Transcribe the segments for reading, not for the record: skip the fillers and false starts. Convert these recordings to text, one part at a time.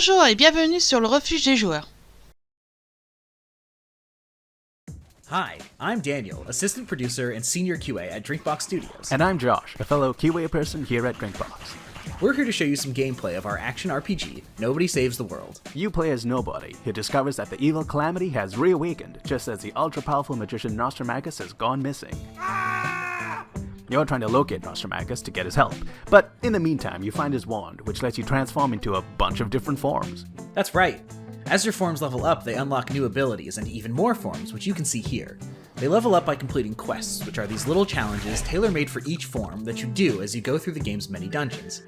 Bonjour et bienvenue sur le Refuge des joueurs. Hi, I'm Daniel, assistant producer and senior QA at Drinkbox Studios. And I'm Josh, a fellow QA person here at Drinkbox. We're here to show you some gameplay of our action RPG, Nobody Saves the World. You play as Nobody, who discovers that the evil Calamity has reawakened just as the ultra-powerful magician Nostramagus has gone missing. You're trying to locate Nostramagus to get his help, but in the meantime you find his wand, which lets you transform into a bunch of different forms. That's right. As your forms level up, they unlock new abilities and even more forms, which you can see here. They level up by completing quests, which are these little challenges tailor-made for each form that you do as you go through the game's many dungeons.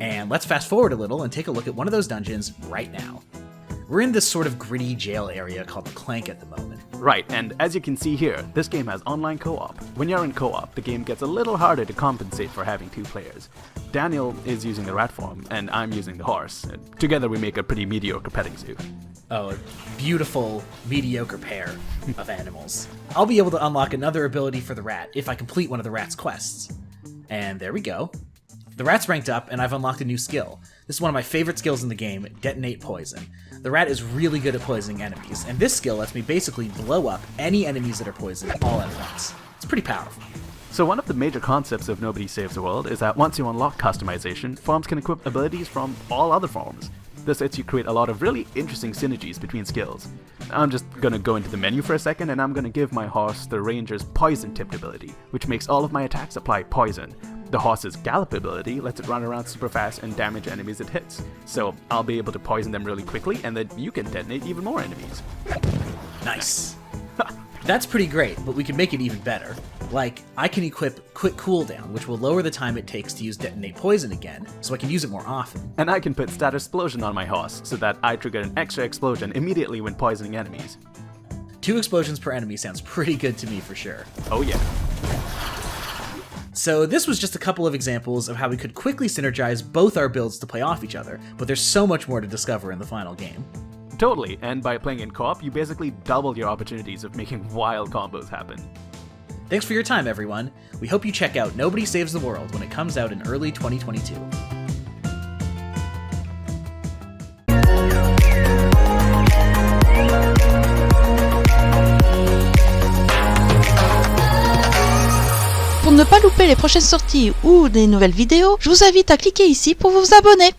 And let's fast forward a little and take a look at one of those dungeons right now. We're in this sort of gritty jail area called the Clank at the moment. Right, and as you can see here, this game has online co-op. When you're in co-op, the game gets a little harder to compensate for having two players. Daniel is using the rat form, and I'm using the horse. Together we make a pretty mediocre petting zoo. Oh, a beautiful, mediocre pair of animals. I'll be able to unlock another ability for the rat if I complete one of the rat's quests. And there we go. The rat's ranked up, and I've unlocked a new skill. This is one of my favorite skills in the game, Detonate Poison. The rat is really good at poisoning enemies, and this skill lets me basically blow up any enemies that are poisoned all at once. It's pretty powerful. So one of the major concepts of Nobody Saves the World is that once you unlock customization, forms can equip abilities from all other forms. This lets you create a lot of really interesting synergies between skills. I'm just gonna go into the menu for a second, and I'm gonna give my horse the ranger's poison tipped ability, which makes all of my attacks apply poison. The horse's gallop ability lets it run around super fast and damage enemies it hits. So I'll be able to poison them really quickly, and then you can detonate even more enemies. Nice. That's pretty great, but we can make it even better. Like, I can equip Quick Cooldown, which will lower the time it takes to use Detonate Poison again, so I can use it more often. And I can put Stat Explosion on my horse, so that I trigger an extra explosion immediately when poisoning enemies. 2 explosions per enemy sounds pretty good to me for sure. Oh yeah. So this was just a couple of examples of how we could quickly synergize both our builds to play off each other, but there's so much more to discover in the final game. Totally, and by playing in co-op, you basically double your opportunities of making wild combos happen. Thanks for your time, everyone. We hope you check out Nobody Saves the World when it comes out in early 2022. Pour ne pas louper les prochaines sorties ou des nouvelles vidéos, je vous invite à cliquer ici pour vous abonner.